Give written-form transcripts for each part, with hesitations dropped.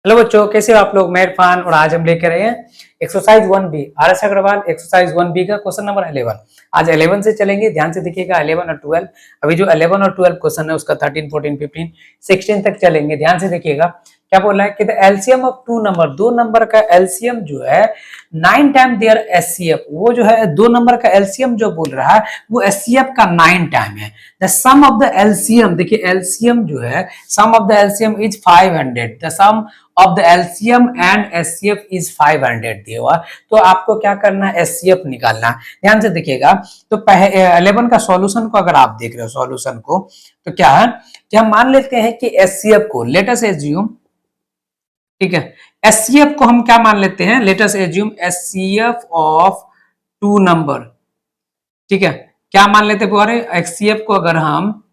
Hello बच्चों, कैसे हो आप लोग। मैं इरफान और आज हम लेकर आए हैं exercise 1 B R S Agarwal exercise 1 B का क्वेश्चन नंबर 11। आज 11 से चलेंगे, ध्यान से देखिएगा। 11 और 12, अभी जो 11 और 12 क्वेश्चन है उसका 13, 14, 15, 16 तक चलेंगे। ध्यान से देखिएगा क्या बोल रहा है कि the LCM of two number, दो नंबर का एलसीएम जो है 9 टाइम देयर एचसीएफ, वो जो है दो नंबर का एलसीएम जो बोल रहा है वो एचसीएफ का 9 टाइम है। The sum of the LCM, देखिए एलसीएम जो है sum of the LCM is 500, the sum of the LCM and HCF is 500 दिया हुआ। तो आपको क्या करना है, एचसीएफ निकालना है। ध्यान से देखिएगा। तो 11 का सॉल्यूशन को अगर आप देख रहे हो सॉल्यूशन को, तो क्या है कि हम मान लेते हैं कि एचसीएफ को लेट अस एज्यूम, ठीक है, एचसीएफ को हम क्या मान लेते हैं, let us assume HCF of two number, ठीक है। क्या मान लेते हैं, एचसीएफ को अगर हम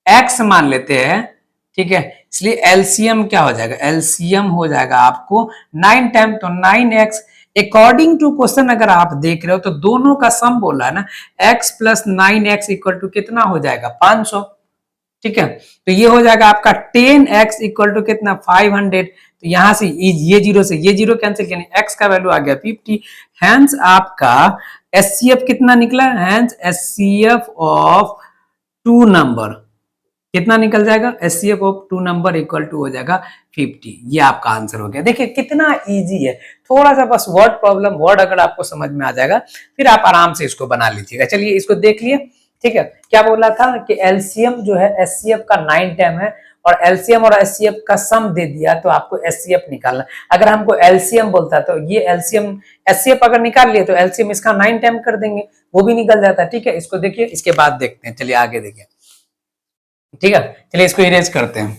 एक्स मान लेते हैं, ठीक है, इसलिए एलसीएम क्या हो जाएगा, एलसीएम हो जाएगा आपको 9 टाइम, तो 9x। अकॉर्डिंग टू क्वेश्चन अगर आप देख रहे हो तो दोनों का सम बोला है ना, x plus 9x equal to कितना हो जाएगा, 500, ठीक है। तो ये हो जाएगा आपका 10x इक्वल टू कितना, 500। तो यहां से ये जीरो से ये जीरो कैंसिल किया, x का वैल्यू आ गया 50। हैंस आपका एचसीएफ कितना निकला, hence HCF of two number कितना निकल जाएगा, HCF of two number equal to हो जाएगा 50। ये आपका आंसर हो गया। देखिए कितना इजी है, थोड़ा सा बस वर्ड प्रॉब्लम, वर्ड अगर आपको समझ में आ जाएगा फिर आप आराम से इसको बना लीजिएगा। चलिए इसको देख लिए, ठीक है। क्या बोला था कि एलसीएम जो है एचसीएफ का 9 टाइम है और एलसीएम और एचसीएफ का सम दे दिया, तो आपको एचसीएफ निकालना। अगर हमको एलसीएम बोलता तो ये एलसीएम एचसीएफ अगर निकाल लिए तो एलसीएम इसका 9 टाइम कर देंगे, वो भी निकल जाता है, ठीक है। इसको देखिए, इसके बाद देखते हैं, चलिए आगे देखिए, ठीक है। चलिए इसको इरेज करते हैं।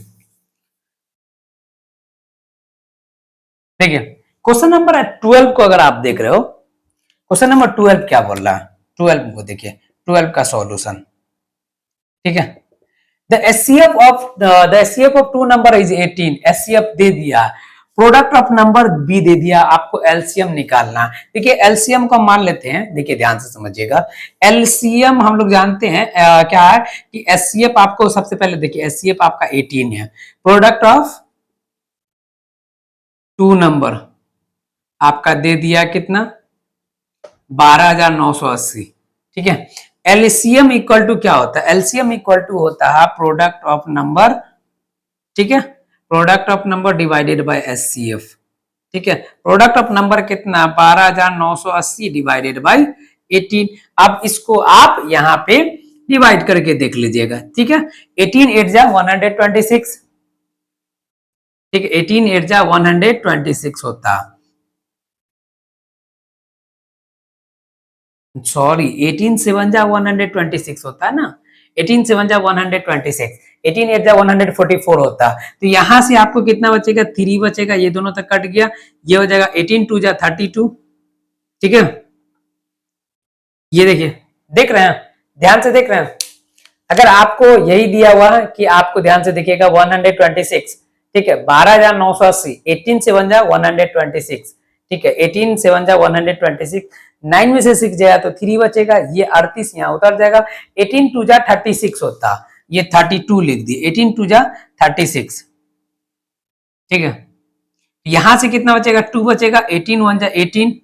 देखिए क्वेश्चन नंबर 12 को अगर आप देख रहे हो, क्वेश्चन नंबर 12 क्या बोल रहा है, 12 को देखिए, 12 का सॉल्यूशन, ठीक है। The HCF of two number is 18, HCF दे दिया, प्रोडक्ट ऑफ नंबर बी दे दिया, आपको एलसीएम निकालना। देखिए एलसीएम को मान लेते हैं, देखिए ध्यान से समझिएगा। एलसीएम हम लोग जानते हैं क्या है कि एचसीएफ आपको सबसे पहले देखिए, एचसीएफ आपका 18 है, प्रोडक्ट ऑफ टू नंबर आपका दे दिया कितना, 12,980, ठीक है। एलसीएम इक्वल टू क्या होता है, एलसीएम इक्वल टू होता है प्रोडक्ट ऑफ नंबर, ठीक है, product of number divided by HCF, ठीक है। प्रोडक्ट ऑफ नंबर कितना, 12,980 डिवाइडेड बाय 18। अब इसको आप यहाँ पे डिवाइड करके देख लीजिएगा, ठीक है। 18 8 जा 126, ठीक है, 18 8 जा 126 होता, सॉरी 18 7 जा 126 होता है ना, 18 7 जा 126, 18 8 जा 144 होता। तो यहां से आपको कितना बचेगा, 3 बचेगा, ये दोनों तक कट गया, ये हो जाएगा 18 2 जा 32, ठीक है। ये देखिए, देख रहे हैं, ध्यान से देख रहे हैं। अगर आपको यही दिया हुआ है कि आपको ध्यान से देखिएगा 126, ठीक है, 12,980, 18 7 जा 126, ठीक है, 18 7 जा 126, 9 में से 6 जाएगा तो 3 बचेगा, ये 38 यहाँ उतर जाएगा, 18 2 जा 36 होता, ये 32 लिख दी, 18 2 जा 36, ठीक है। यहां से कितना बचेगा, 2 बचेगा, 18 1 जा 18,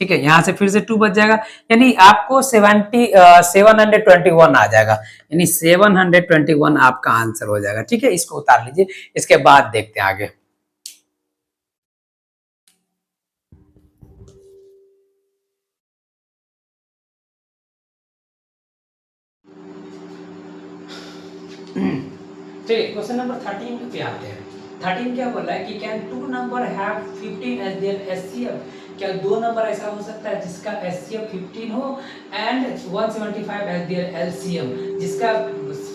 ठीक है, यहां से फिर से 2 बच जाएगा, यानी आपको 721 आ जाएगा, यानी 721 आपका आंसर हो जाएगा, ठीक है। इसको उतार लीजिए, इसके बाद देखते हैं आगे। चलिए क्वेश्चन नंबर 13 पे आते हैं। 13 क्या बोल रहा है कि can two number have 15 as their HCF, क्या दो नंबर ऐसा हो सकता है जिसका एचसीएफ 15 हो एंड 175 एज देयर एलसीएम, जिसका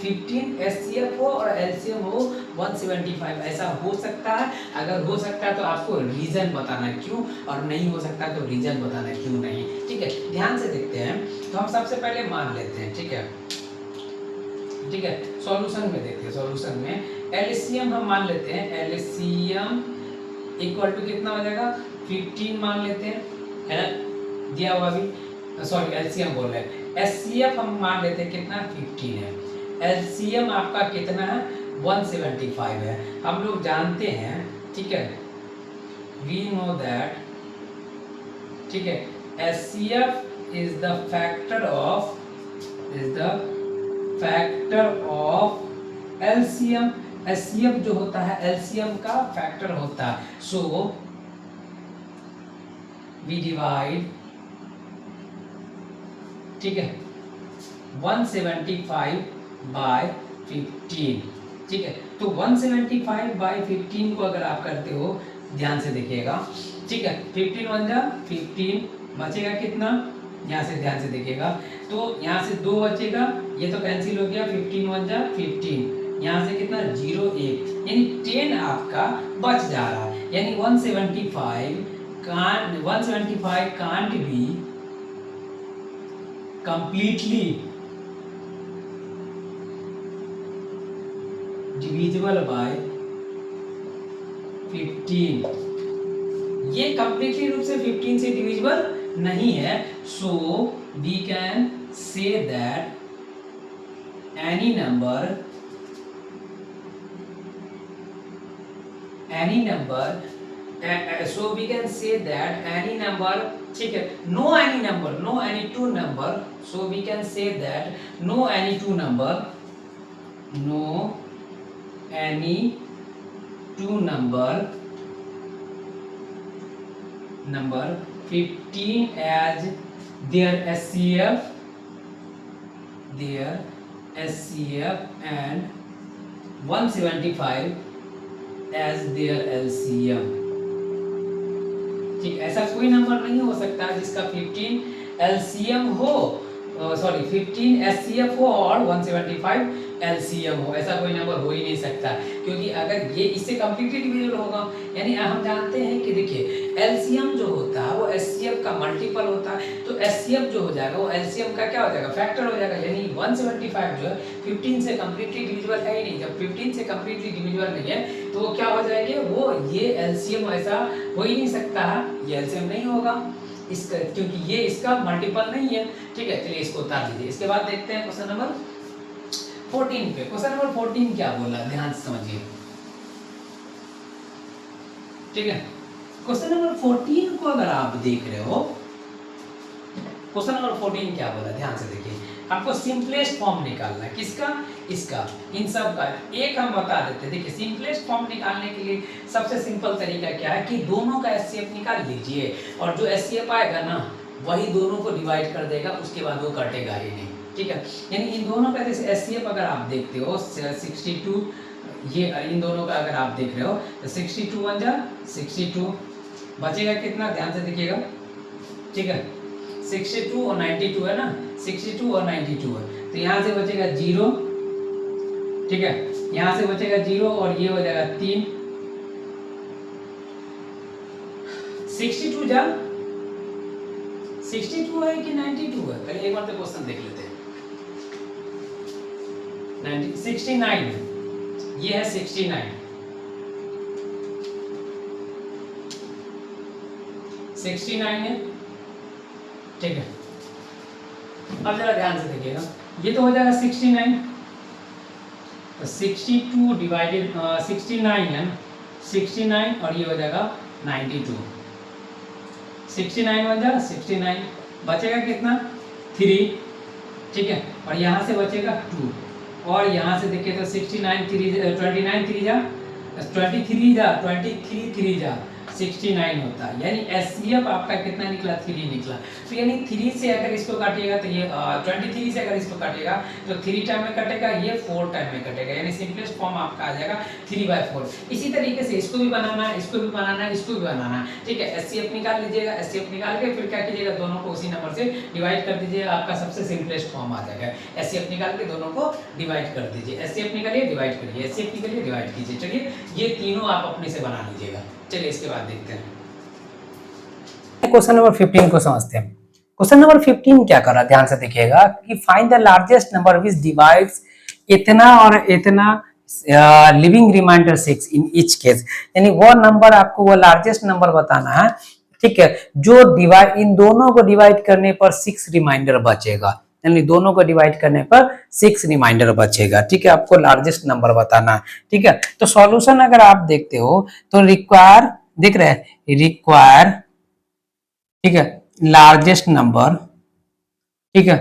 15 एचसीएफ हो और एलसीएम हो 175, ऐसा हो सकता है। अगर हो सकता है तो आपको रीजन बताना है क्यों, और नहीं हो सकता तो रीजन बताना है क्यों नहीं, ठीक है। ध्यान से देखते हैं। तो हम सबसे पहले मान लेते हैं, ठीक है, ठीक है। सॉल्यूशन में देखते हैं, सॉल्यूशन में एलसीएम हम मान लेते हैं, एलसीएम इक्वल टू कितना हो जाएगा, 15 मान लेते हैं, है ना, दिया हुआ भी, सॉरी एलसीएम बोल रहे हैं। एचसीएफ हम मान लेते हैं कितना, 15 है, एलसीएम आपका कितना है, 175 है। हम लोग जानते हैं ठीक है, वी नो दैट, ठीक है, HCF is the factor of LCM। HCF जो होता है LCM का फैक्टर होता है। सो वी डिवाइड, ठीक है, 175 बाय 15, ठीक है। तो 175 बाय 15 को अगर आप करते हो, ध्यान से देखिएगा, ठीक है, 15 1 जा 15, बचेगा कितना, यहाँ से ध्यान से देखिएगा, तो यहाँ से 2 बचेगा, ये तो कैंसिल हो गया, 15 1 जा 15, यहाँ से कितना 0 1, यानी 10 आपका बच जा रहा है। यानी 175 can't be completely divisible by 15। ये कंप्लीटली रूप से 15 से डिविजिबल नहीं है। So we can say that any number so we can say that any number, ठीक है, no any two number, so we can say that no any two number 15 as their SCF and 175 as their LCM। ठीक, ऐसा कोई number नहीं हो सकता जिसका 15 LCM हो, सॉरी 15 SCF हो और 175 LCM हो, ऐसा कोई नंबर हो ही नहीं सकता। क्योंकि अगर ये इससे कंप्लीटली डिविजिबल होगा, यानी हम जानते हैं कि देखिए LCM जो होता है वो SCF का मल्टीपल होता है, तो SCF जो हो जाएगा वो LCM का क्या हो जाएगा, फैक्टर हो जाएगा। यानी 175 जो है 15 से कंप्लीटली डिविजिबल है ही नहीं। जब 15 से कंप्लीटली डिविजिबल नहीं है तो वो क्या हो जाएगी, वो ये LCM ऐसा हो ही नहीं सकता है, ये LCM नहीं होगा इसका, क्योंकि ये इसका मल्टीपल नहीं है। ठीक है, चलिए इसको उतार दीजिए। इसके बाद देखते हैं क्वेश्चन नंबर 14 पे। क्वेश्चन नंबर 14 क्या बोला, ध्यान से समझिए। ठीक है, क्वेश्चन नंबर 14 को अगर आप देख रहे हो, क्वेश्चन नंबर 14 क्या बोला, ध्यान से देखिए। आपको सिंपलेस्ट फॉर्म निकालना है, किसका, इसका, इन सब का। एक हम बता देते हैं, देखिए सिंपलेस्ट फॉर्म निकालने के लिए सबसे सिंपल तरीका क्या है कि दोनों का एचसीएफ निकाल लीजिए, और जो एचसीएफ आएगा ना वही दोनों को डिवाइड कर देगा, उसके बाद वो कटेगा ही नहीं। ठीक है, यानी इन दोनों का जैसे एचसीएफ अगर आप देखते हो 62, ये इन दोनों का अगर आप देख रहे हो तो 62 1 जा 62, बचेगा कितना, ध्यान से देखिएगा। ठीक है, 62 और 92 है ना, 62 और 92 है, तो यहाँ से बचेगा 0। ठीक है, यहाँ से बचेगा 0 और ये हो जाएगा 3। 62 जा 62 है कि 92 है, पहले एक बार तो क्वेश्चन देख लेते हैं। 69 है, ये है 69, 69 है। ठीक है, अब जरा ध्यान से देखिएगा, ये तो हो जाएगा 69, तो 62 डिवाइडेड 69 है, 69 और ये हो जाएगा 92। 69 बन जाएगा 69, बचेगा कितना 3। ठीक है, और यहाँ से बचेगा 2, और यहाँ से देखिए तो 69 3 29 3 जा 23 जा 23 3 जा 69 होता है। यानी एचसीएफ आपका कितना निकला, 3 निकला। तो यानी 3 से अगर इसको काटिएगा तो ये 23 से अगर इसको काटिएगा तो 3 टाइम में कटेगा, ये 4 टाइम में कटेगा, यानी सिंपलेस्ट फॉर्म आपका आ जाएगा 3/4। इसी तरीके से इसको भी बनाना है, इसको भी बनाना है, इसको भी बनाना है। ठीक है, एचसीएफ निकाल लीजिएगा, एचसीएफ निकाल के फिर क्या कीजिएगा, दोनों को उसी नंबर से डिवाइड कर दीजिए, आपका सबसे सिंपलेस्ट फॉर्म आ जाएगा। एचसीएफ निकाल के दोनों को डिवाइड कर दीजिए, एचसीएफ निकालिए डिवाइड करिए, एचसीएफ निकालिए डिवाइड कीजिए। चलिए ये तीनों आप अपने से बना लीजिएगा। चलिए इसके बाद देखते हैं क्वेश्चन नंबर 15 को समझते हैं। क्वेश्चन नंबर 15 क्या कर रहा है, ध्यान से देखिएगा कि find the largest number which divides इतना और इतना leaving remainder 6 in each case. यानी वो नंबर आपको वो लार्जेस्ट नंबर बताना है। ठीक है, जो डिवाइड इन दोनों को डिवाइड करने पर 6 रिमाइंडर बचेगा। यानी दोनों को डिवाइड करने पर 6 रिमाइंडर बचेगा। ठीक है, आपको लार्जेस्ट नंबर बताना। ठीक है, तो सॉल्यूशन अगर आप देखते हो तो रिक्वायर, दिख रहे हैं, रिक्वायर, ठीक है, लार्जेस्ट नंबर, ठीक है,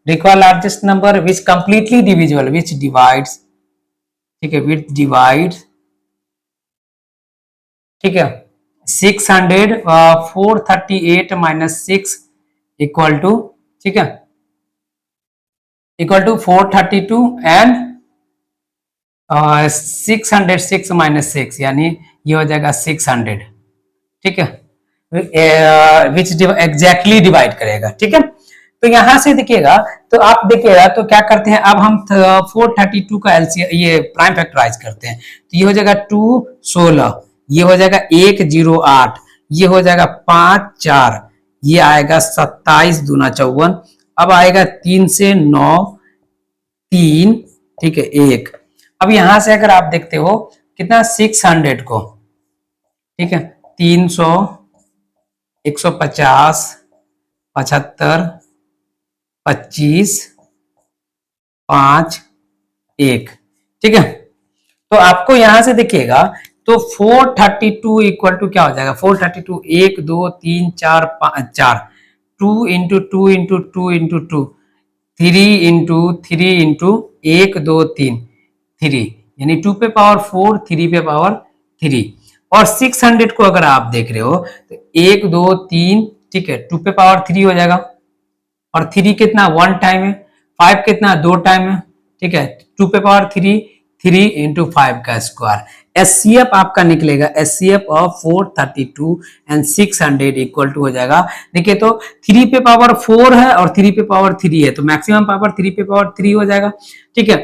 require largest number which completely divisible, which divides, ठीक है, विच डिवाइड्स, ठीक है, 600 438 माइनस 6 इक्वल टू, ठीक है, इक्वल टू 432 एंड 606 माइनस 6, यानी ये हो जाएगा 600। ठीक है, विच एग्जैक्टली डिवाइड करेगा। ठीक है, तो यहां से देखिएगा, तो आप देखिएगा तो क्या करते हैं, अब हम 432 का एलसीएम, ये प्राइम फैक्टराइज करते हैं, तो ये हो जाएगा 2 16, ये हो जाएगा 108, ये हो जाएगा 5 4, ये आएगा 27 दूना 54, अब आएगा 3 से 9 3, ठीक है 1। अब यहां से अगर आप देखते हो कितना 600 को, ठीक है, 300 150 75 25 5 1, ठीक है, तो आपको यहां से देखिएगा तो 432 इक्वल टू क्या हो जाएगा, 432 1 2 3 4 5 4, 2 into 2 into 2 into 2, 3 into 3 into 1 2 3 3, यानी 2 पे पावर 4 3 पे पावर 3, और 600 को अगर आप देख रहे हो तो 1 2 3, ठीक है, 2 पे पावर 3 हो जाएगा, और 3 कितना 1 टाइम है, 5 कितना 2 टाइम है, ठीक है, 2 पे पावर 3 3 इंटू 5 का स्क्वायर। एचसीएफ आपका निकलेगा, HCF of 432 and 600 equal to हो जाएगा, देखिए तो 3 पे पावर 4 है और 3 पे पावर 3 है, तो मैक्सिमम पावर 3 पे पावर 3 हो जाएगा। ठीक है,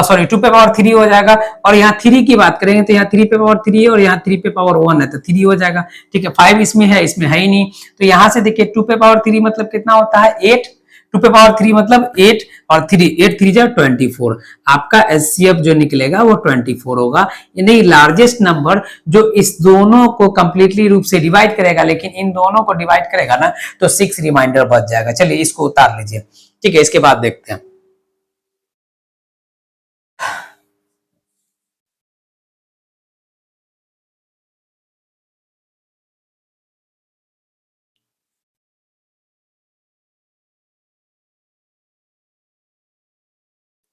सॉरी 2 पे पावर 3 हो जाएगा, और यहाँ 3 की बात करेंगे तो यहाँ 3 पे पावर 3 है और यहाँ 3 पे पावर 1 है, तो 3 हो जाएगा। ठीक है, 5 इसमें है ही नहीं, तो यहाँ से देखिए 2 पे पावर 3 मतलब कितना होता है 8, 2 पे पावर 3 मतलब 8, और 3 8 3 जा 24, आपका एचसीएफ जो निकलेगा वो 24 होगा। यानी लार्जेस्ट नंबर जो इस दोनों को कंप्लीटली रूप से डिवाइड करेगा, लेकिन इन दोनों को डिवाइड करेगा ना तो 6 रिमाइंडर बच जाएगा। चलिए इसको उतार लीजिए। ठीक है, इसके बाद देखते हैं।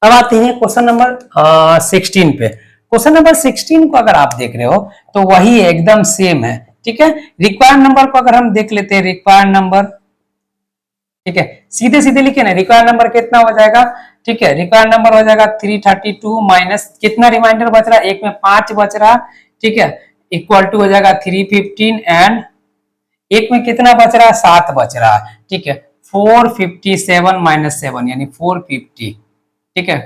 अब आते हैं क्वेश्चन नंबर 16 पे। क्वेश्चन नंबर 16 को अगर आप देख रहे हो तो वही एकदम सेम है। ठीक है, रिक्वायर्ड नंबर को अगर हम देख लेते हैं, रिक्वायर्ड नंबर, ठीक है, सीधे सीधे लिखे ना, रिक्वायर्ड नंबर कितना हो जाएगा, ठीक है, रिक्वायर्ड नंबर हो जाएगा 332 माइनस कितना रिमाइंडर बच रहा है, एक में 5 बच रहा, ठीक है, इक्वल टू हो जाएगा 315 एंड एक में कितना बच रहा है 7 बच रहा है। ठीक है, 457 माइनस 7 यानी 450। ठीक है,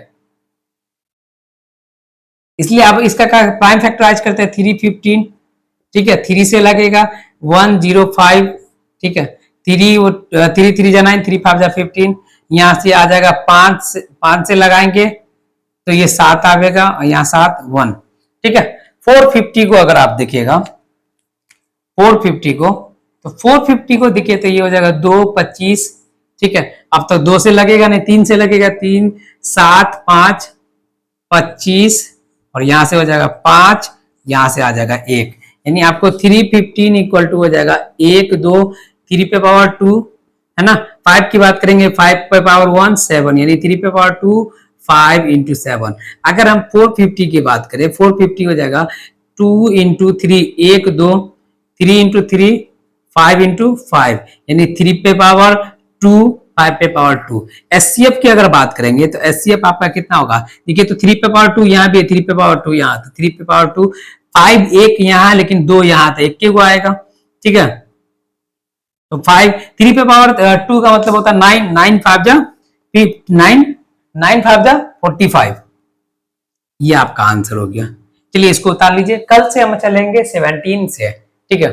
इसलिए अब इसका प्राइम फैक्टराइज करते हैं 315। ठीक है, 3 से लगेगा 105। ठीक है, 3 3 जा 9, 3 5 जा 15, यहां से आ जाएगा 5 से लगाएंगे तो ये 7 आएगा, और यहाँ 7 1। ठीक है, 450 को अगर आप देखिएगा 450 को, तो 450 को देखिए तो ये हो जाएगा 2 25। ठीक है, अब तो 2 से लगेगा नहीं, 3 से लगेगा, 3 7 5 25, और यहां से हो जाएगा 5, यहां से आ जाएगा 1, यानी आपको 315 इक्वल टू हो जाएगा 1 2 3 पे पावर 2 है ना, 5 की बात करेंगे 5 पे पावर 1 7, यानी 3 पे पावर 2 5 इंटू 7। अगर हम 450 की बात करें, 450 हो जाएगा 2 इंटू 3 1 2, 3 इंटू 3 5 इंटू 5, यानी 3 पे पावर 2 5 पे पावर 2। एचसीएफ की अगर बात करेंगे तो एचसीएफ आपका कितना होगा, देखिए तो 3 पे पावर 2 यहाँ भी है, 3 पे पावर 2 यहाँ, तो 3 पे पावर 2 5 1 यहाँ, लेकिन 2 यहाँ था, 1 के को आएगा। ठीक है, तो 5 3 पे पावर 2 का मतलब होता है 9 9 5 जा 9 9 5 जा 45, ये आपका आंसर हो गया। चलिए इसको उतार लीजिए। कल से हम चलेंगे 17 से। ठीक है।